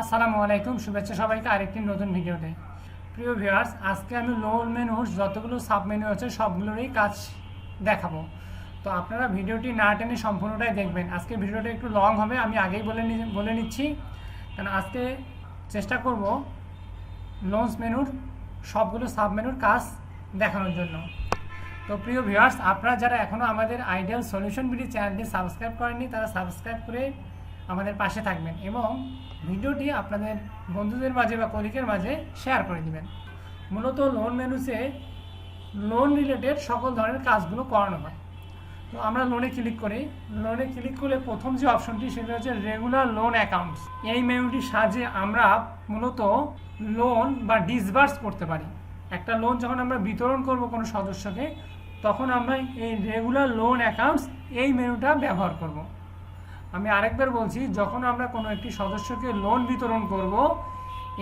আসসালামু আলাইকুম, শুভেচ্ছা সবাইকে আরেকটি নতুন ভিডিওতে। প্রিয় ভিউয়ার্স, আজকে আমি লোন মেনুর যতগুলো সাব মেনু আছে সবগুলোরই কাজ দেখাবো। তো আপনারা ভিডিওটি না টেনে সম্পূর্ণটাই দেখবেন। আজকে ভিডিওটা একটু লং হবে, আমি আগেই বলে নিচ্ছি, কারণ আজকে চেষ্টা করব লোনস মেনুর সবগুলো সাব মেনুর কাজ দেখানোর জন্য। তো প্রিয় ভিউয়ার্স, আপনারা যারা এখনও আমাদের আইডিয়াল সলিউশন ভিডিও চ্যানেলটি সাবস্ক্রাইব করেননি, তারা সাবস্ক্রাইব করে আমাদের পাশে থাকবেন এবং ভিডিওটি আপনাদের বন্ধুদের মাঝে বা কলিগের মাঝে শেয়ার করে দিবেন। মূলত লোন মেনুতে লোন রিলেটেড সকল ধরনের কাজগুলো করানো হয়। তো আমরা লোনে ক্লিক করি। লোনে ক্লিক করলে প্রথম যে অপশনটি সেটা হচ্ছে রেগুলার লোন অ্যাকাউন্টস। এই মেনুটির সাহায্যে আমরা মূলত লোন বা ডিসবার্স করতে পারি। একটা লোন যখন আমরা বিতরণ করব কোনো সদস্যকে, তখন আমরা এই রেগুলার লোন অ্যাকাউন্টস এই মেনুটা ব্যবহার করব। আমি আরেকবার বলছি, যখন আমরা কোনো একটি সদস্যকে লোন বিতরণ করব,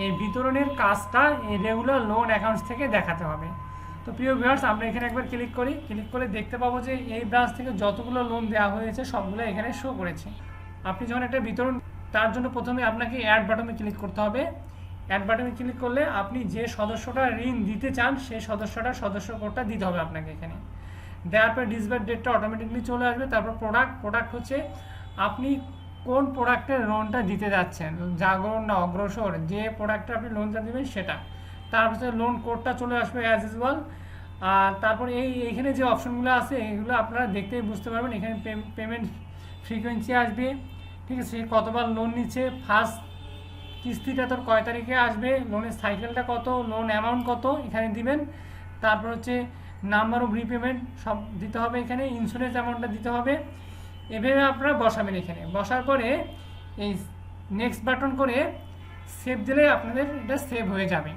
এই বিতরণের কাজটা এই রেগুলার লোন অ্যাকাউন্টস থেকে দেখাতে হবে। তো প্রিয় ভিউয়ার্স, আমরা এখানে একবার ক্লিক করি। ক্লিক করে দেখতে পাবো যে এই ব্রাঞ্চ থেকে যতগুলো লোন দেওয়া হয়েছে সবগুলো এখানে শো করেছে। আপনি যখন একটা বিতরণ, তার জন্য প্রথমে আপনাকে অ্যাড বাটনে ক্লিক করতে হবে। অ্যাড বাটনে ক্লিক করলে আপনি যে সদস্যটা ঋণ দিতে চান সেই সদস্যটার সদস্য কোডটা দিতে হবে আপনাকে। এখানে দেওয়ার পর ডিসবার্স ডেটটা অটোমেটিকলি চলে আসবে। তারপর প্রোডাক্ট হচ্ছে আপনি কোন প্রোডাক্টের লোনটা দিতে যাচ্ছেন, জাগরণ না অগ্রসর, যে প্রোডাক্টটা আপনি লোনটা দেবেন সেটা। তারপর লোন কোডটা চলে আসবে অ্যাজ ইউজুয়াল। আর তারপর এইখানে যে অপশনগুলো আছে এগুলো আপনারা দেখতেই বুঝতে পারবেন। এখানে পেমেন্ট ফ্রিকোয়েন্সি আসবে, ঠিক আছে, কতবার লোন নিচ্ছে, ফার্স্ট কিস্তিটা তোর কয় তারিখে আসবে, লোনের সাইকেলটা কত, লোন অ্যামাউন্ট কত এখানে দিবেন। তারপর হচ্ছে নাম্বার অফ রিপেমেন্ট সব দিতে হবে, এখানে ইন্স্যুরেন্স অ্যামাউন্টটা দিতে হবে। এভাবে আপনারা বসাবেন। এখানে বসার পরে এই নেক্সট বাটন করে সেভ দিলে আপনাদের এটা সেভ হয়ে যাবে।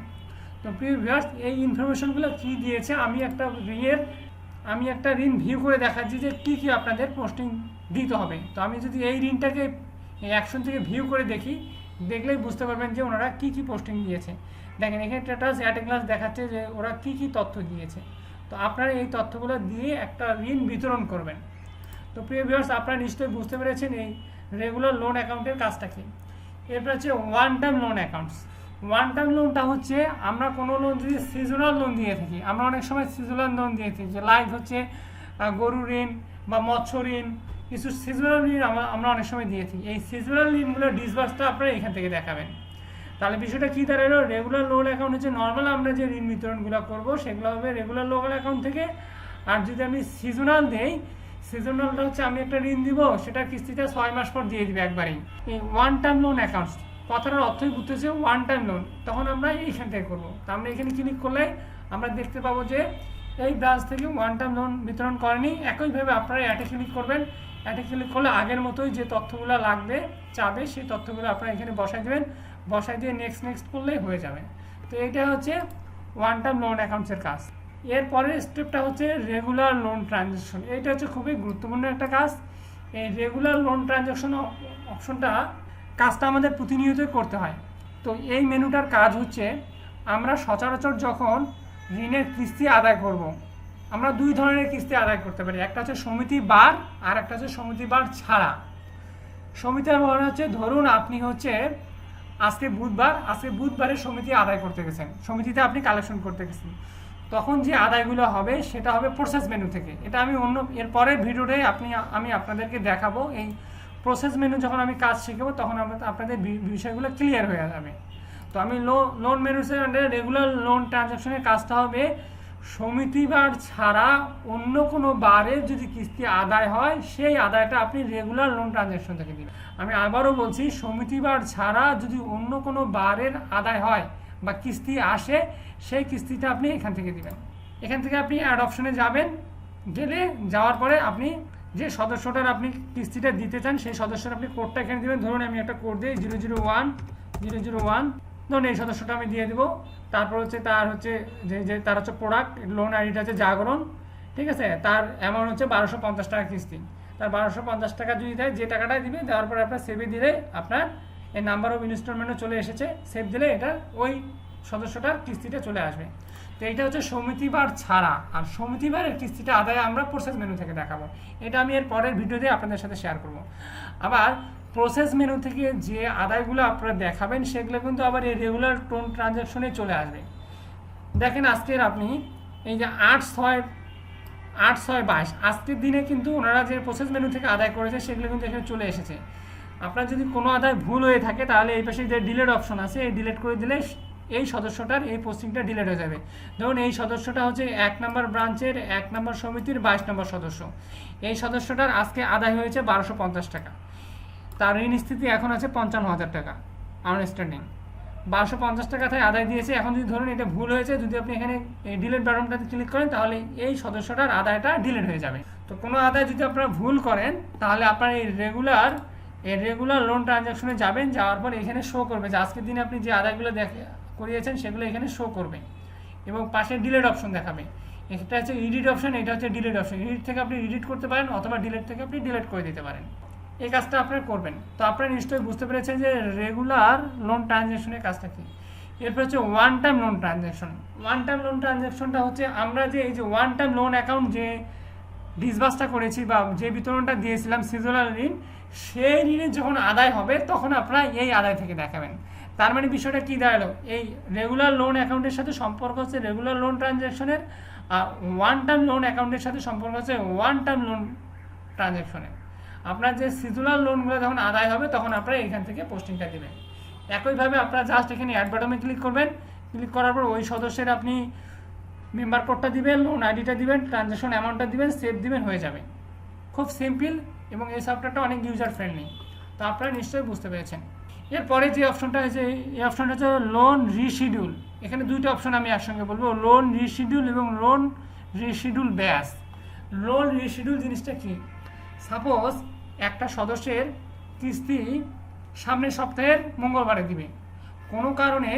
তো প্রিয় ভিউয়ার্স, এই ইনফরমেশনগুলো কী দিয়েছে, আমি একটা ঋণ ভিউ করে দেখাচ্ছি যে কী কী আপনাদের পোস্টিং দিতে হবে। তো আমি যদি এই ঋণটাকে এই অ্যাকশন থেকে ভিউ করে দেখলেই বুঝতে পারবেন যে ওনারা কী কী পোস্টিং দিয়েছে। দেখেন এখানে স্ট্যাটাস অ্যাট এ গ্লান্স দেখাচ্ছে যে ওরা কী কী তথ্য দিয়েছে। তো আপনারা এই তথ্যগুলো দিয়ে একটা ঋণ বিতরণ করবেন। তো প্রিয় ভিউয়ার্স, আপনারা নিশ্চয়ই বুঝতে পেরেছেন এই রেগুলার লোন অ্যাকাউন্টের কাজটা কি। এরপর হচ্ছে one time loan accounts. One time লোনটা হচ্ছে আমরা কোনো লোন যদি সিজনাল লোন দিয়ে থাকি, আমরা অনেক সময় সিজনাল লোন দিয়ে থাকি, যে লাইক হচ্ছে গরু ঋণ বা মৎস্য ঋণ, কিছু সিজনাল ঋণ আমরা অনেক সময় দিয়ে থাকি। এই সিজনাল ঋণগুলোর ডিসবার্সটা আপনারা এখান থেকে দেখাবেন। তাহলে বিষয়টা কী দাঁড়ালো, রেগুলার লোন অ্যাকাউন্ট হচ্ছে নর্মাল আমরা যে ঋণ বিতরণগুলো করবো সেগুলো হবে রেগুলার লোন অ্যাকাউন্ট থেকে। আর যদি আমি সিজনাল দেই, সিজনালটা হচ্ছে আমি একটা ঋণ দিব, সেটা কিস্তিটা 6 মাস পর দিয়ে দিবে একবারেই। এই ওয়ান টাইম লোন অ্যাকাউন্টস কথাটার অর্থই বুঝতেছে ওয়ান টাইম লোন, তখন আমরা এইখান থেকে করবো। তো আমরা এখানে ক্লিক করলে আমরা দেখতে পাবো যে এই ব্রাঞ্চ থেকে ওয়ান টাইম লোন বিতরণ করেনি। একইভাবে আপনারা অ্যাডে ক্লিক করবেন। অ্যাডে ক্লিক করলে আগের মতোই যে তথ্যগুলো চাবে সেই তথ্যগুলো আপনারা এখানে বসাই দেবেন। বসাই দিয়ে নেক্সট করলেই হয়ে যাবে। তো এইটা হচ্ছে ওয়ান টাইম লোন অ্যাকাউন্টসের কাজ। এরপরের স্টেপটা হচ্ছে রেগুলার লোন ট্রানজ্যাকশন। এইটা হচ্ছে খুবই গুরুত্বপূর্ণ একটা কাজ। এই রেগুলার লোন ট্রানজ্যাকশন কাজটা আমাদের প্রতিনিয়তই করতে হয়। তো এই মেনুটার কাজ হচ্ছে, আমরা সচরাচর যখন ঋণের কিস্তি আদায় করব, আমরা দুই ধরনের কিস্তি আদায় করতে পারি। একটা হচ্ছে সমিতি বার আর একটা হচ্ছে সমিতি বার ছাড়া। সমিতি বার হচ্ছে, ধরুন আপনি হচ্ছে আজকে বুধবারে সমিতি আদায় করতে গেছেন, সমিতিতে আপনি কালেকশন করতে গেছেন, তখন যে আদায়গুলো হবে সেটা হবে প্রসেস মেনু থেকে। এটা আমি এর পরের ভিডিওতে আমি আপনাদেরকে দেখাবো। এই প্রসেস মেনু যখন আমি কাজ শিখাবো তখন আপনাদের বিষয়গুলো ক্লিয়ার হয়ে যাবে। তো আমি লোন মেনুসের আন্ডারে রেগুলার লোন ট্রানজ্যাকশনের কাজটা হবে সমিতি বার ছাড়া অন্য কোনো বারে যদি কিস্তি আদায় হয় সেই আদায়টা আপনি রেগুলার লোন ট্রানজ্যাকশন থেকে দিবেন। আমি আবারও বলছি, সমিতি বার ছাড়া যদি অন্য কোনো বারের আদায় হয় বা কিস্তি আসে, সেই কিস্তিটা আপনি এখান থেকে দিবেন। এখান থেকে আপনি অ্যাড অপশনে যাওয়ার পরে আপনি যে সদস্যটার আপনি কিস্তিটা দিতে চান সেই সদস্যের আপনি কোডটা এখানে দেবেন। ধরুন আমি একটা কোড দিই 001, ধরুন এই সদস্যটা আমি দিয়ে দেবো। তারপর হচ্ছে তার হচ্ছে প্রোডাক্ট, লোন আইডিটা হচ্ছে জাগরণ, ঠিক আছে। তার অ্যামাউন্ট হচ্ছে 1250 টাকা কিস্তি। তার 1250 টাকা যদি দেয়, যে টাকাটাই দিবে, দেওয়ার পরে আপনার সেভে দিলে আপনার এই নাম্বার অফ ইনস্টলমেন্টও চলে এসেছে। সেভ দিলে এটা ওই সদস্যটার কিস্তিটা চলে আসবে। তো এইটা হচ্ছে সমিতিবার ছাড়া। আর সমিতিবারের কিস্তিটা আদায় আমরা প্রসেস মেনু থেকে দেখাবো। এটা আমি এর পরের ভিডিওতে আপনাদের সাথে শেয়ার করব। আবার প্রসেস মেনু থেকে যে আদায়গুলো আপনারা দেখাবেন সেগুলো কিন্তু আবার এই রেগুলার টোন ট্রানজ্যাকশনে চলে আসবে। দেখেন আজকের আপনি এই যে 8/6/22 আজকের দিনে কিন্তু ওনারা যে প্রসেস মেনু থেকে আদায় করেছে সেগুলো কিন্তু এখানে চলে এসেছে। আপনার যদি কোনো আদায় ভুল হয়ে থাকে তাহলে এই পাশে যে ডিলেট অপশন আছে এই ডিলেট করে দিলে এই সদস্যটার এই পোস্টিংটা ডিলেট হয়ে যাবে। ধরুন এই সদস্যটা হচ্ছে 1 নম্বর ব্রাঞ্চের 1 নম্বর সমিতির 22 নম্বর সদস্য। এই সদস্যটার আজকে আদায় হয়েছে 1250 টাকা, তার ঋণ স্থিতি এখন আছে 55,000 টাকা আউটস্ট্যান্ডিং। 1250 টাকা থেকে আদায় দিয়েছে। এখন যদি ধরুন এটা ভুল হয়েছে, যদি আপনি এখানে এই ডিলেট বাটনটাতে ক্লিক করেন তাহলে এই সদস্যটার আদায়টা ডিলেট হয়ে যাবে। তো কোনো আদায় যদি আপনারা ভুল করেন তাহলে আপনার এই রেগুলার লোন ট্রানজ্যাকশনে যাবেন, যাওয়ার পর এখানে শো করবে যে আজকের দিনে আপনি যে আদায়গুলো করিয়েছেন সেগুলো এখানে শো করবে এবং পাশে ডিলেট অপশন দেখাবে। এটা হচ্ছে এডিট অপশন, এটা হচ্ছে ডিলেট অপশন। এডিট থেকে আপনি এডিট করতে পারেন অথবা ডিলেট থেকে আপনি ডিলেট করে দিতে পারেন। এই কাজটা আপনারা করবেন। তো আপনারা নিশ্চয়ই বুঝতে পেরেছেন যে রেগুলার লোন ট্রানজ্যাকশনের কাজটা কি। এরপর হচ্ছে one time loan transaction. One time loan ট্রানজ্যাকশনটা হচ্ছে আমরা যে এই যে ওয়ান টাইম লোন অ্যাকাউন্ট যে ডিসবার্সটা করেছি বা যে বিতরণটা দিয়েছিলাম সিজনাল ঋণ, সেই ঋণের যখন আদায় হবে তখন আপনারা এই আদায় থেকে দেখাবেন। তার মানে বিষয়টা কী দাঁড়ালো, এই রেগুলার লোন অ্যাকাউন্টের সাথে সম্পর্ক হচ্ছে রেগুলার লোন ট্রানজ্যাকশনের, আর ওয়ান টাইম লোন অ্যাকাউন্টের সাথে সম্পর্ক হচ্ছে ওয়ান টাইম লোন ট্রানজ্যাকশনের। আপনার যে সিজনাল লোনগুলো যখন আদায় হবে তখন আপনারা এখান থেকে পোস্টিংটা দেবেন। একইভাবে আপনারা জাস্ট এখানে অ্যাড বাটনে ক্লিক করবেন। ক্লিক করার পর ওই সদস্যের আপনি মেম্বার কোডটা দিবেন, লোন আইডিটা দিবেন, ট্রানজ্যাকশন অ্যামাউন্টটা দিবেন, সেভ দিবেন, হয়ে যাবে। খুব সিম্পল এবং এই সফটওয়্যারটা অনেক ইউজার ফ্রেন্ডলি। তো আপনারা নিশ্চয়ই বুঝতে পেরেছেন। এরপরে যে অপশনটা হয়েছে এই অপশনটা হচ্ছে লোন রিশিডিউল। এখানে দুইটা অপশন আমি একসঙ্গে বলবো, লোন রিশিডিউল এবং লোন রিশিডিউল ব্যাস। লোন রিশিডিউল জিনিসটা কি? সাপোজ একটা সদস্যের কিস্তি সামনের সপ্তাহের মঙ্গলবারে দিবে, কোনো কারণে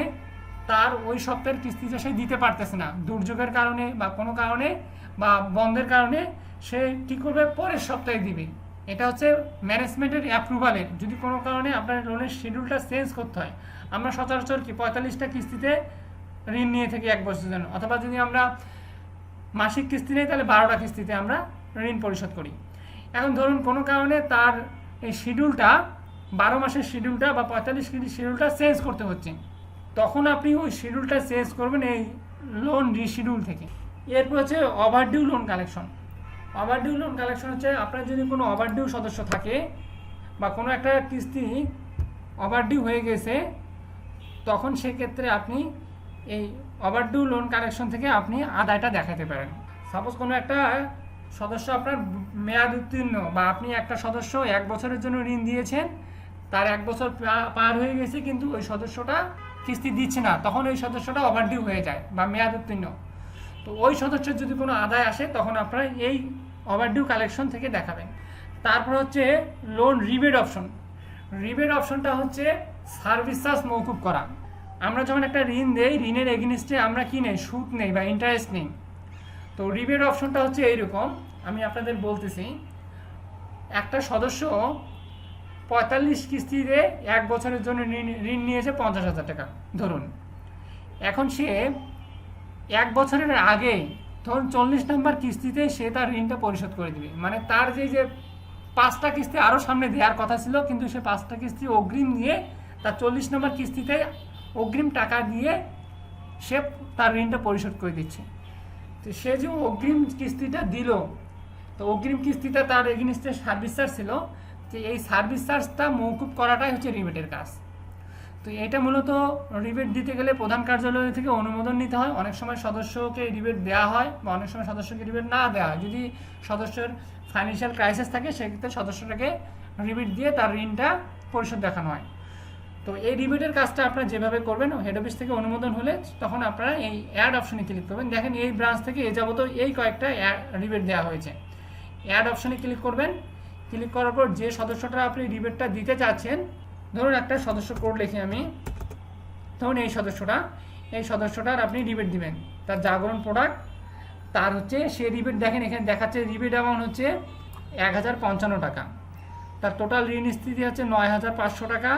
তার ওই সপ্তাহের কিস্তিটা সে দিতে পারতেছে না, দুর্যোগের কারণে বা কোনো কারণে বা বন্ধের কারণে সে কী করবে, পরের সপ্তাহে দিবে। এটা হচ্ছে ম্যানেজমেন্টের অ্যাপ্রুভালের। যদি কোনো কারণে আপনার লোনের শিডিউলটা চেঞ্জ করতে হয়, আমরা সচরাচর কি 45টা কিস্তিতে ঋণ নিয়ে থাকি 1 বছরের জন্য, অথবা যদি আমরা মাসিক কিস্তি নেই তাহলে 12টা কিস্তিতে আমরা ঋণ পরিশোধ করি। এখন ধরুন কোনো কারণে তার এই শিডিউলটা 12 মাসের শিডিউলটা বা 45 কিস্তির শিডিউলটা চেঞ্জ করতে হচ্ছে, তখন আপনি ওই শিডিউলটা চেঞ্জ করবেন এই লোন রিশিডিউল থেকে। এরপর হচ্ছে overdue loan collection. Overdue loan collection হচ্ছে আপনার যদি কোনো ওভারডিউ সদস্য থাকে বা কোনো একটা কিস্তি ওভারডিউ হয়ে গেছে, তখন সেক্ষেত্রে আপনি এই ওভারডিউ লোন কালেকশন থেকে আপনি আদায়টা দেখাতে পারেন। সাপোজ কোনো একটা সদস্য আপনার মেয়াদ উত্তীর্ণ বা আপনি একটা সদস্য 1 বছরের জন্য ঋণ দিয়েছেন, তার 1 বছর পার হয়ে গেছে কিন্তু ওই সদস্যটা কিস্তি দিচ্ছে না, তখন ওই সদস্যটা ওভারডিউ হয়ে যায় বা মেয়াদ উত্তীর্ণ। তো ওই সদস্যের যদি কোনো আদায় আসে তখন আপনারা এই ওভারডিউ কালেকশন থেকে দেখাবেন। তারপর হচ্ছে লোন রিবেট অপশন। রিবেট অপশনটা হচ্ছে সার্ভিস চার্জ মওকুফ করা। আমরা যখন একটা ঋণ দেই, ঋণের এগেইনস্টে আমরা কি নেই, সুদ নেই বা ইন্টারেস্ট নেই। তো রিবেট অপশনটা হচ্ছে এইরকম, আমি আপনাদের বলতেছি। একটা সদস্য 45 কিস্তিতে 1 বছরের জন্য ঋণ নিয়েছে 50,000 টাকা ধরুন। এখন সে 1 বছরের আগে ধরুন 40 নম্বর কিস্তিতে সে তার ঋণটা পরিশোধ করে দিবে। মানে তার যে 5টা কিস্তি আরও সামনে দেওয়ার কথা ছিল, কিন্তু সে 5টা কিস্তি অগ্রিম দিয়ে তার 40 নম্বর কিস্তিতে অগ্রিম টাকা দিয়ে সে তার ঋণটা পরিশোধ করে দিচ্ছে। তো সে যে অগ্রিম কিস্তিটা দিল, তো অগ্রিম কিস্তিটা তার এগেইনস্টে সার্ভিস চার্জ ছিল, তো এই সার্ভিস চার্জটা মওকুফ করাটাই হচ্ছে রিবেটের কাজ। তো এটা মূলত রিবেট দিতে গেলে প্রধান কার্যালয় থেকে অনুমোদন নিতে হয়। অনেক সময় সদস্যকে রিবেট দেওয়া হয় বা অনেক সময় সদস্যকে রিবেট না দেওয়া হয়। যদি সদস্যের ফাইন্যান্সিয়াল ক্রাইসিস থাকে সেক্ষেত্রে সদস্যটাকে রিবেট দিয়ে তার ঋণটা পরিশোধ দেখানো হয়। তো এই রিবেটের কাজটা আপনারা যেভাবে করবেন, হেড অফিস থেকে অনুমোদন হলে তখন আপনারা এই অ্যাড অপশনে ক্লিক করবেন। দেখেন এই ব্রাঞ্চ থেকে এ যাবত এই কয়েকটা রিবেট দেওয়া হয়েছে। অ্যাড অপশনে ক্লিক করবেন। ক্লিক করার পর যে সদস্যটা আপনি রিবেটটা দিতে চাচ্ছেন, ধরুন একটা সদস্য কোড লিখি আমি, ধরুন এই সদস্যটার আপনি রিবেট দিবেন। তার জাগরণ প্রোডাক্ট, তার হচ্ছে সে রিবেট দেখেন এখানে দেখাচ্ছে রিবেট অ্যামাউন্ট হচ্ছে 1055 টাকা। তার টোটাল ঋণ স্থিতি হচ্ছে 9500 টাকা।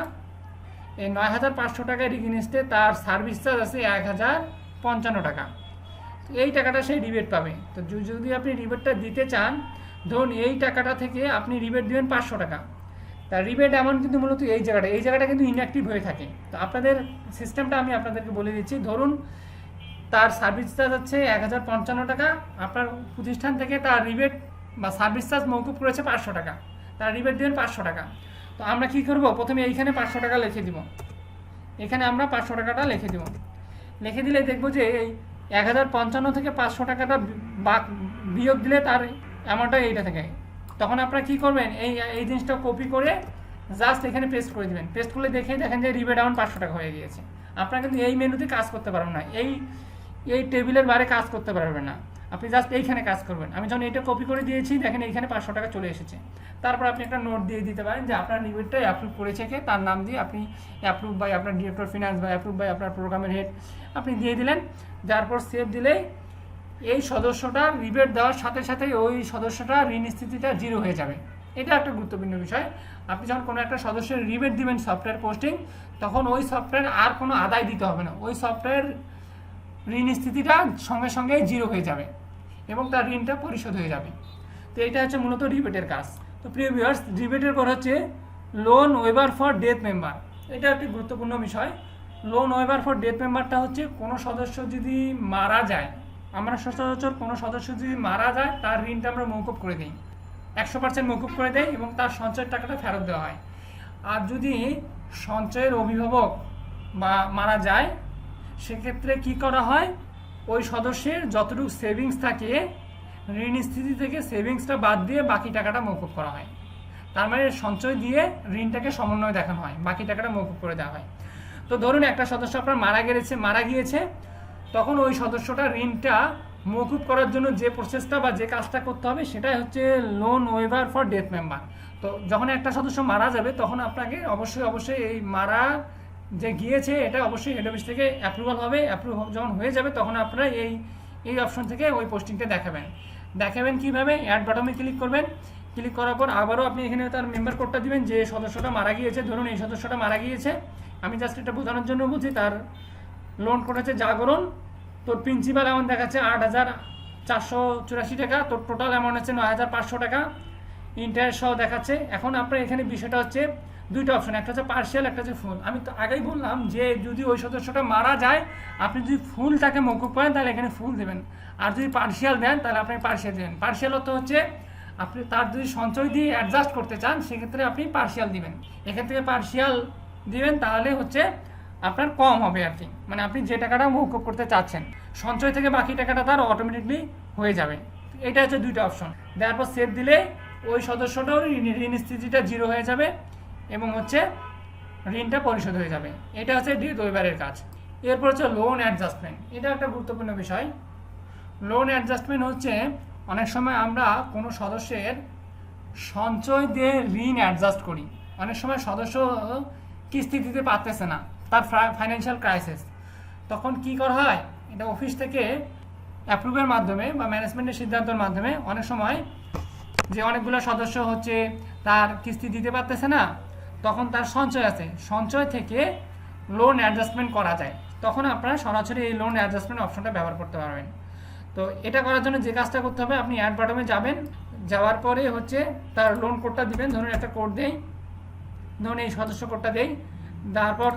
এই 9500 টাকার এগেইনস্টে তার সার্ভিস চার্জ আছে 1055 টাকা। তো এই টাকাটা সেই রিবেট পাবে। তো যদি আপনি রিবেটটা দিতে চান, ধরুন এই টাকাটা থেকে আপনি রিবেট দেবেন 500 টাকা, তার রিবেট অ্যামাউন্ট কিন্তু মূলত এই জায়গাটা কিন্তু ইনঅ্যাক্টিভ হয়ে থাকে। তো আপনাদের সিস্টেমটা আমি আপনাদেরকে বলে দিচ্ছি। ধরুন তার সার্ভিস চার্জ হচ্ছে 1055 টাকা, আপনার প্রতিষ্ঠান থেকে তার রিবেট বা সার্ভিস চার্জ মওকুফ করেছে 500 টাকা, তার রিবেট দেবেন 500 টাকা। তো আমরা কী করব, প্রথমে এইখানে 500 টাকা লিখে দিব, এখানে আমরা 500 টাকাটা লিখে দিব। লিখে দিলে দেখবো যে এই 1055 থেকে 500 টাকাটা বিয়োগ দিলে তার অ্যামাউন্টটা এইটা থেকে। তখন আপনারা কী করবেন, এই জিনিসটা কপি করে জাস্ট এখানে পেস্ট করে দেবেন। পেস্ট করলে দেখেন যে রিবেট অ্যামাউন্ট 500 টাকা হয়ে গিয়েছে। আপনারা কিন্তু এই মেনুতে কাজ করতে পারবেন না, এই টেবিলের বাইরে কাজ করতে পারবেন না, আপনি জাস্ট এইখানে কাজ করবেন। আমি যখন এটা কপি করে দিয়েছি, দেখেন এইখানে 500 টাকা চলে এসেছে। তারপর আপনি একটা নোট দিয়ে দিতে পারেন যে আপনার রিবেটটা অ্যাপ্রুভ করেছে কে, তার নাম দিয়ে আপনি অ্যাপ্রুভ বাই আপনার ডিরেক্টর ফিনান্স বা অ্যাপ্রুভ বাই আপনার প্রোগ্রামের হেড আপনি দিয়ে দিলেন। যার পর সেভ দিলেই এই সদস্যটা রিবেট দেওয়ার সাথে সাথে ওই সদস্যটা ঋণ স্থিতিটা 0 হয়ে যাবে। এটা একটা গুরুত্বপূর্ণ বিষয়। আপনি যখন কোনো একটা সদস্যের রিবেট দিবেন সফটওয়্যার পোস্টিং, তখন ওই সফটওয়্যার আর কোনো আদায় দিতে হবে না, ওই সফটওয়্যার ঋণ স্থিতিটা সঙ্গে সঙ্গে 0 হয়ে যাবে এবং তার ঋণটা পরিশোধ হয়ে যাবে। তো এটা হচ্ছে মূলত রিবেটের কাজ। তো প্রিয় ভিউয়ার্স, রিবেটের পর হচ্ছে loan waiver for death member. এটা একটি গুরুত্বপূর্ণ বিষয়। লোন ওয়েভার ফর ডেথ মেম্বারটা হচ্ছে কোনো সদস্য যদি মারা যায়, আমরা সচরাচর কোনো সদস্য যদি মারা যায় তার ঋণটা আমরা মওকুফ করে দিই, 100% মওকুফ করে দেয় এবং তার সঞ্চয়ের টাকাটা ফেরত দেওয়া হয়। আর যদি সঞ্চয়ের অভিভাবক বা মারা যায়, সেক্ষেত্রে কি করা হয়, ওই সদস্যের যতটুকু সেভিংস থাকে ঋণ স্থিতি থেকে সেভিংসটা বাদ দিয়ে বাকি টাকাটা মওকুফ করা হয়। তার মানে সঞ্চয় দিয়ে ঋণটাকে সমন্বয় দেখানো হয়, বাকি টাকাটা মওকুফ করে দেওয়া হয়। তো ধরুন একটা সদস্য আপনার মারা গিয়েছে, তখন ওই সদস্যটা ঋণটা মওকুফ করার জন্য যে প্রসেসটা বা যে কাজটা করতে হবে সেটাই হচ্ছে loan waiver for death member. তো যখন একটা সদস্য মারা যাবে, তখন আপনাকে অবশ্যই এই মারা যে গিয়েছে এটা অবশ্যই হেড অফিস থেকে অ্যাপ্রুভাল হবে। অ্যাপ্রুভ যখন হয়ে যাবে, তখন আপনারা এই অপশন থেকে ওই পোস্টিংটা দেখাবেন কীভাবে, অ্যাড বাটনে ক্লিক করবেন। ক্লিক করার পর আবারও আপনি এখানে তার মেম্বার কোডটা দিবেন যে সদস্যটা মারা গিয়েছে। ধরুন এই সদস্যটা মারা গিয়েছে, আমি জাস্ট এটা বোঝানোর জন্য বলছি। তার লোন কোড হচ্ছে জাগরণ, তোর প্রিন্সিপাল অ্যামাউন্ট দেখাচ্ছে 8,484 টাকা, তোর টোটাল অ্যামাউন্ট হচ্ছে 9,500 টাকা, ইন্টারেস্ট সহ দেখাচ্ছে। এখন আপনার এখানে বিষয়টা হচ্ছে দুইটা অপশন, একটা হচ্ছে পার্শিয়াল, একটা হচ্ছে ফুল। আমি তো আগেই বললাম যে যদি ওই সদস্যটা মারা যায়, আপনি যদি ফুল তাকে মওকুফ করেন তাহলে এখানে ফুল দেবেন, আর যদি পার্শিয়াল দেন তাহলে আপনি পার্শিয়াল দেবেন। পার্শিয়াল অর্থ হচ্ছে আপনি তার যদি সঞ্চয় দিয়ে অ্যাডজাস্ট করতে চান, সেক্ষেত্রে আপনি পার্শিয়াল দিবেন। এখান থেকে পার্শিয়াল দিবেন, তাহলে হচ্ছে আপনার কম হবে আর কি, মানে আপনি যে টাকাটা মওকুফ করতে চাচ্ছেন সঞ্চয় থেকে বাকি টাকাটা তার অটোমেটিকলি হয়ে যাবে। এটা হচ্ছে দুইটা অপশন। দেওয়ার পর সেভ দিলে ওই সদস্যটাও ঋণ স্থিতিটা 0 হয়ে যাবে এবং হচ্ছে ঋণটা পরিশোধ হয়ে যাবে। এটা হচ্ছে ডেথ ওয়েভারের কাজ। এরপর হচ্ছে লোন অ্যাডজাস্টমেন্ট। এটা একটা গুরুত্বপূর্ণ বিষয়। লোন অ্যাডজাস্টমেন্ট হচ্ছে অনেক সময় আমরা কোনো সদস্যের সঞ্চয় দিয়ে ঋণ অ্যাডজাস্ট করি। অনেক সময় সদস্য কিস্তি দিতে পারতেছে না, তার ফাইন্যান্সিয়াল ক্রাইসিস, তখন কি করা হয়, এটা অফিস থেকে অ্যাপ্রুভের মাধ্যমে বা ম্যানেজমেন্টের সিদ্ধান্তের মাধ্যমে অনেক সময় যে অনেকগুলো সদস্য হচ্ছে তার কিস্তি দিতে পারতেছে না, তখন তার সঞ্চয় আছে, সঞ্চয় থেকে লোন অ্যাডজাস্টমেন্ট করা যায়। তখন আপনারা সরাসরি এই লোন অ্যাডজাস্টমেন্ট অপশনটা ব্যবহার করতে পারবেন। তো এটা করার জন্য যে কাজটা করতে হবে, আপনি অ্যাড বাটনে যাবেন, যাওয়ার পরে হচ্ছে তার লোন কোডটা দিবেন। ধরুন একটা কোড দেই, ধরুন এই সদস্য কোডটা দেই, তারপর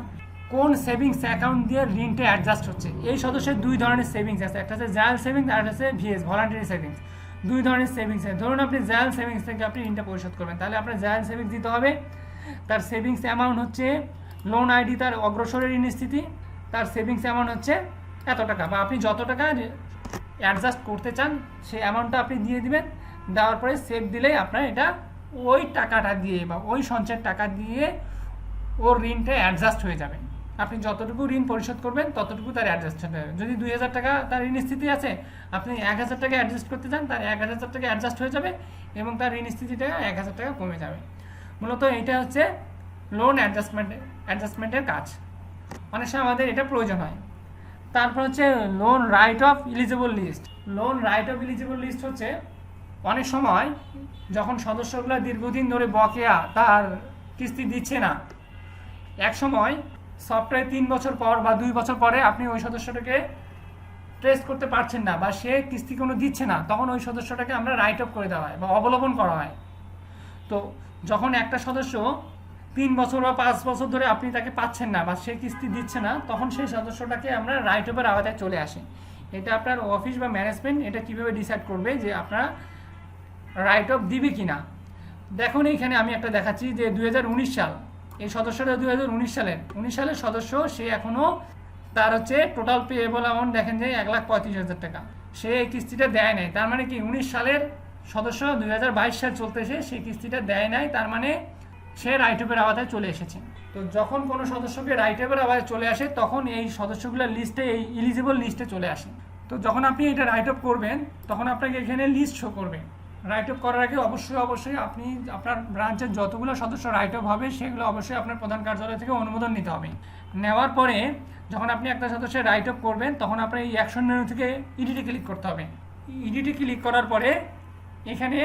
কোন সেভিংস অ্যাকাউন্ট দিয়ে ঋণটা অ্যাডজাস্ট হচ্ছে। এই সদস্যের দুই ধরনের সেভিংস আছে, একটা হচ্ছে জায়াল সেভিংস আর হচ্ছে ভিএস ভলান্টারি সেভিংস। দুই ধরনের সেভিংস আছে। ধরুন আপনি জায়াল সেভিংস থেকে আপনি ঋণটা পরিশোধ করবেন, তাহলে আপনার জায়াল সেভিংস দিতে হবে। তার সেভিংস অ্যামাউন্ট হচ্ছে লোন আইডি, তার অগ্রসরের ঋণ স্থিতি, তার সেভিংস অ্যামাউন্ট হচ্ছে এত টাকা, বা আপনি যত টাকা অ্যাডজাস্ট করতে চান সেই অ্যামাউন্টটা আপনি দিয়ে দিবেন। দেওয়ার পরে সেভ দিলেই আপনার এটা ওই টাকাটা দিয়ে বা ওই সঞ্চয়ের টাকা দিয়ে ওর ঋণটা অ্যাডজাস্ট হয়ে যাবে। আপনি যতটুকু ঋণ পরিশোধ করবেন ততটুকু তার অ্যাডজাস্ট হবে। যদি 2,000 টাকা তার ঋণ স্থিতি আছে, আপনি 1,000 টাকা অ্যাডজাস্ট করতে চান, তার 1,000 টাকা অ্যাডজাস্ট হয়ে যাবে এবং তার ঋণ স্থিতিটা 1,000 টাকা কমে যাবে। মূলত এটা হচ্ছে লোন অ্যাডজাস্টমেন্টের কাজ। অনেক সময় আমাদের এটা প্রয়োজন হয়। তারপর হচ্ছে loan write off eligible list. Loan write off eligible list হচ্ছে অনেক সময় যখন সদস্যগুলো দীর্ঘদিন ধরে বকেয়া, তার কিস্তি দিচ্ছে না, এক সময় সফটওয়্যার 3 বছর পর বা 2 বছর পরে আপনি ওই সদস্যটাকে ট্রেস করতে পারছেন না বা সে কিস্তি কোনো দিচ্ছে না, তখন ওই সদস্যটাকে আমরা রাইট অফ করে দেওয়া হয় বা অবলম্বন করা হয়। তো যখন একটা সদস্য 3 বছর বা 5 বছর ধরে আপনি তাকে পাচ্ছেন না বা সে কিস্তি দিচ্ছে না, তখন সেই সদস্যটাকে আমরা রাইট অফের আওতায় চলে আসি। এটা আপনার অফিস বা ম্যানেজমেন্ট এটা কীভাবে ডিসাইড করবে যে আপনারা রাইট অফ দিবে কি না। দেখুন এইখানে আমি একটা দেখাচ্ছি যে 2019 সাল, এই সদস্যটা 2019 সালের সদস্য, সে এখনও তার হচ্ছে টোটাল পেয়েবল অ্যামাউন্ট দেখেন যে 1,35,000 টাকা, সে এই কিস্তিটা দেয় নাই। তার মানে কি 19 সালের সদস্য 2022 সাল চলতেছে, সেই কিস্তিটা দেয় নাই, তার মানে সে রাইট অফের আওতায় চলে এসেছে। তো যখন কোনো সদস্যকে রাইট অফের আওতায় চলে আসে তখন এই সদস্যগুলোর লিস্টে, এই এলিজিবল লিস্টে চলে আসে। তো যখন আপনি এটা রাইট অফ করবেন তখন আপনাকে এখানে লিস্ট শো করবে। রাইট অফ করার আগে অবশ্যই আপনি আপনার ব্রাঞ্চের যতগুলো সদস্য রাইট অফ হবে সেগুলো অবশ্যই আপনার প্রধান কার্যালয় থেকে অনুমোদন নিতে হবে। নেওয়ার পরে যখন আপনি একটা সদস্যের রাইট অফ করবেন তখন আপনার এই অ্যাকশন মেনু থেকে ইডিটে ক্লিক করতে হবে। ইডিটে ক্লিক করার পরে এখানে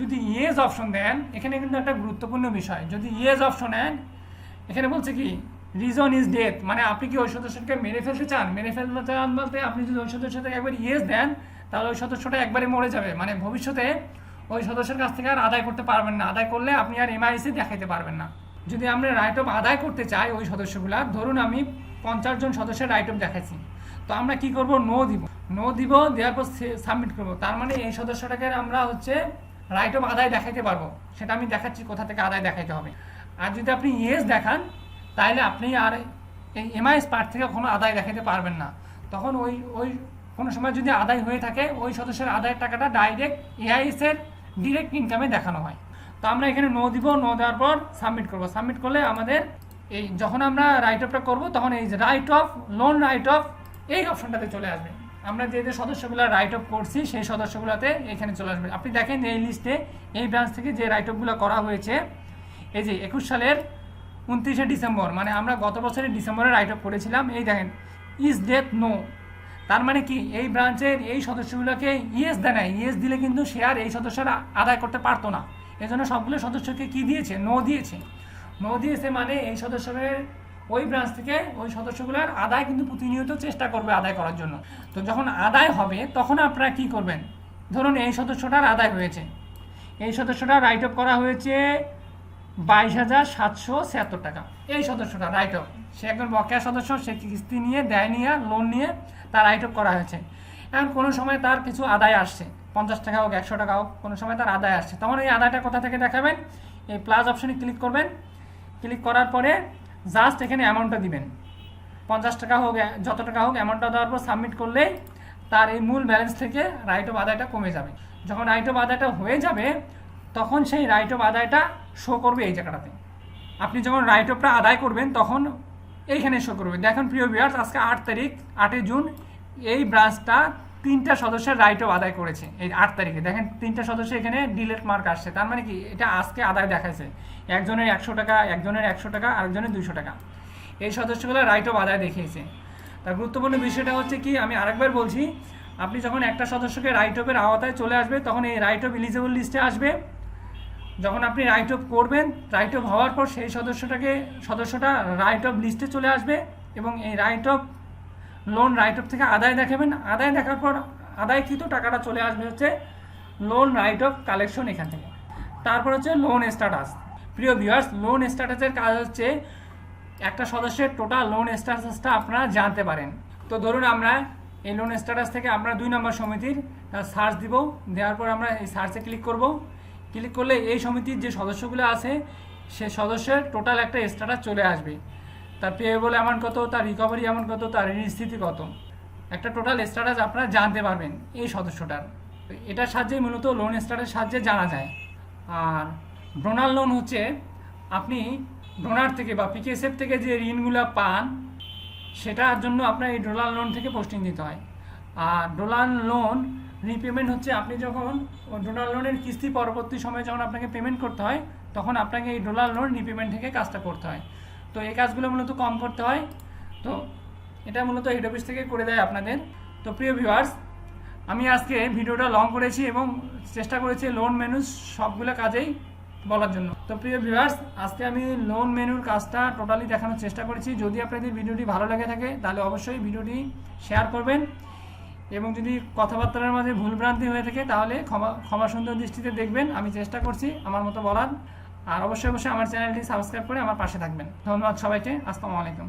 যদি ইয়েস অপশন দেন, এখানে কিন্তু একটা গুরুত্বপূর্ণ বিষয়, যদি ইয়েস অপশন দেন এখানে বলছে কি রিজন ইজ ডেথ, মানে আপনি কি ওই সদস্যকে মেরে ফেলতে চান। মেরে ফেলতে চান বলতে আপনি যদি ওই সদস্যটাকে একবার ইয়েস দেন তাহলে ওই সদস্যটা একবারে মরে যাবে, মানে ভবিষ্যতে ওই সদস্যের কাছ থেকে আর আদায় করতে পারবেন না। আদায় করলে আপনি আর এমআইসি দেখাইতে পারবেন না। যদি আমরা রাইট অফ আদায় করতে চাই ওই সদস্যগুলা, ধরুন আমি 50 জন সদস্যের রাইট অফ দেখাচ্ছি, তো আমরা কি করব, নো দিব, দেওয়ার পর সাবমিট করব। তার মানে এই সদস্যটাকে আমরা হচ্ছে রাইট অফ আদায় দেখাইতে পারবো, সেটা আমি দেখাচ্ছি কোথা থেকে আদায় দেখাইতে হবে। আর যদি আপনি ইয়েস দেখান তাহলে আপনি আর এই এমআইএস পার্ট থেকে কোনো আদায় দেখাতে পারবেন না। তখন ওই কোনো সময় যদি আদায় হয়ে থাকে ওই সদস্যের আদায়ের টাকাটা ডাইরেক্ট এআইএসের ডিরেক্ট ইনকামে দেখানো হয়। তো আমরা এখানে নো দিব, নো দেওয়ার পর সাবমিট করব। সাবমিট করলে আমাদের এই যখন আমরা রাইট অফটা করবো তখন এই যে right of, loan write of, এই অপশনটাতে চলে আসবে। আমরা যে সদস্যগুলো রাইট অফ করছি সেই সদস্যগুলোতে এখানে চলে আসবে। আপনি দেখেন এই লিস্টে এই ব্রাঞ্চ থেকে যে রাইট অফগুলো করা হয়েছে, এই যে 21 সালের 29শে ডিসেম্বর, মানে আমরা গত বছরের ডিসেম্বরে রাইট অফ করেছিলাম। এই দেখেন ইজ ডেথ নো, তার মানে কি এই ব্রাঞ্চের এই সদস্যগুলোকে ইয়েস দেয় নাই। ইয়েস দিলে কিন্তু সে আর এই সদস্যরা আদায় করতে পারতো না, এজন্য সবগুলো সদস্যকে কি দিয়েছে, নো দিয়েছে। নো দিয়েছে মানে এই সদস্যের ওই ব্রাঞ্চ থেকে ওই সদস্যগুলোর আদায় কিন্তু প্রতিনিয়ত চেষ্টা করবে আদায় করার জন্য। তো যখন আদায় হবে তখন আপনারা কি করবেন, ধরুন এই সদস্যটার আদায় হয়েছে, এই সদস্যটা রাইট অফ করা হয়েছে 22,776 টাকা। এই সদস্যটা রাইট অফ, সে একজন বকেয়া সদস্য, সে কিস্তি নিয়ে দেয় নিয়ে লোন নিয়ে তার রাইট অফ করা হয়েছে। এখন কোনো সময় তার কিছু আদায় আসছে, 50 টাকা হোক 100 টাকা হোক, কোনো সময় তার আদায় আসছে, তখন এই আদায়টা কোথা থেকে দেখাবেন, এই প্লাস অপশনে ক্লিক করবেন। ক্লিক করার পরে জাস্ট এখানে অ্যামাউন্টটা দিবেন, 50 টাকা হোক যত টাকা হোক, অ্যামাউন্টটা দেওয়ার পর সাবমিট করলেই তার এই মূল ব্যালেন্স থেকে রাইট অফ আদায়টা কমে যাবে। যখন রাইট অফ আদায়টা হয়ে যাবে তখন সেই রাইট অফ আদায়টা শো করবে এই জায়গাটাতে। আপনি যখন রাইট অফটা আদায় করবেন তখন এইখানে শো করবে। দেখুন প্রিয় ভিউয়ার্স, আজকে 8 তারিখ, 8 জুন, এই ব্রাঞ্চটা 3টা সদস্যের রাইট অফ আদায় করেছে। এই 8 তারিখে দেখেন 3টা সদস্য এখানে ডিলেট মার্ক আসছে, তার মানে কি এটা আজকে আদায় দেখাইছে। একজনের 100 টাকা, একজনের 100 টাকা, আরেকজনের 200 টাকা, এই সদস্যগুলো রাইট অফ আদায় দেখিয়েছে। তার গুরুত্বপূর্ণ বিষয়টা হচ্ছে কি, আমি আরেকবার বলছি, আপনি যখন একটা সদস্যকে রাইট অফের আওতায় চলে আসবে তখন এই রাইট অফ এলিজিবল লিস্টে আসবে। যখন আপনি রাইট অফ করবেন, রাইট অফ হওয়ার পর সেই সদস্যটা রাইট অফ লিস্টে চলে আসবে এবং এই right of loan write of থেকে আদায় দেখাবেন। আদায় দেখার পর আদায়কৃত টাকাটা চলে আসবে হচ্ছে লোন রাইট অফ কালেকশন এখান থেকে। তারপর হচ্ছে লোন স্ট্যাটাস। প্রিয় ভিউয়ার্স, লোন স্ট্যাটাসের কাজ হচ্ছে একটা সদস্যের টোটাল লোন স্ট্যাটাসটা আপনারা জানতে পারেন। তো ধরুন আমরা এই লোন স্ট্যাটাস থেকে আমরা 2 নম্বর সমিতির সার্চ দিব, দেওয়ার পর আমরা এই সার্চে ক্লিক করব। ক্লিক করলে এই সমিতির যে সদস্যগুলো আছে সে সদস্যের টোটাল একটা স্ট্যাটাস চলে আসবে, তার পেয়েবল অ্যামাউন্ট কত, তার রিকভারি অ্যামাউন্ট কত, তার ঋণ স্থিতি কত, একটা টোটাল স্ট্যাটাস আপনারা জানতে পারবেন এই সদস্যটার। এটার সাহায্যে মূলত লোন স্ট্যাটাসের সাহায্যে জানা যায়। আর ডোনার লোন হচ্ছে আপনি ডোনার থেকে বা পিকেএসএফ থেকে যে ঋণগুলো পান সেটার জন্য আপনার এই ডোনার লোন থেকে পোস্টিং দিতে হয়। আর ডোনার লোন রিপেমেন্ট হচ্ছে আপনি যখন ডোনার লোনের কিস্তি পরবর্তী সময়ে যখন আপনাকে পেমেন্ট করতে হয় তখন আপনাকে এই ডোনার লোন রিপেমেন্ট থেকে কাজটা করতে হয়। তো এই কাজগুলো মূলত কম করতে হয়, তো এটা মূলত হেড অফিস থেকে করে দেয় আপনাদের। তো প্রিয় ভিউয়ার্স, আমি আজকে ভিডিওটা লং করেছি এবং চেষ্টা করেছি লোন মেনু সবগুলো কাজেই বলার জন্য। তো প্রিয় ভিউয়ার্স, আজকে আমি লোন মেনুর কাজটা টোটালি দেখানোর চেষ্টা করেছি। যদি আপনাদের ভিডিওটি ভালো লেগে থাকে তাহলে অবশ্যই ভিডিওটি শেয়ার করবেন এবং যদি কথাবার্তার মাঝে ভুলভ্রান্তি হয়ে থাকে তাহলে ক্ষমা সুন্দর দৃষ্টিতে দেখবেন। আমি চেষ্টা করছি আমার মতো বলার। আর অবশ্যই আমার চ্যানেলটি সাবস্ক্রাইব করে আমার পাশে থাকবেন। ধন্যবাদ সবাইকে। আসসালামু আলাইকুম।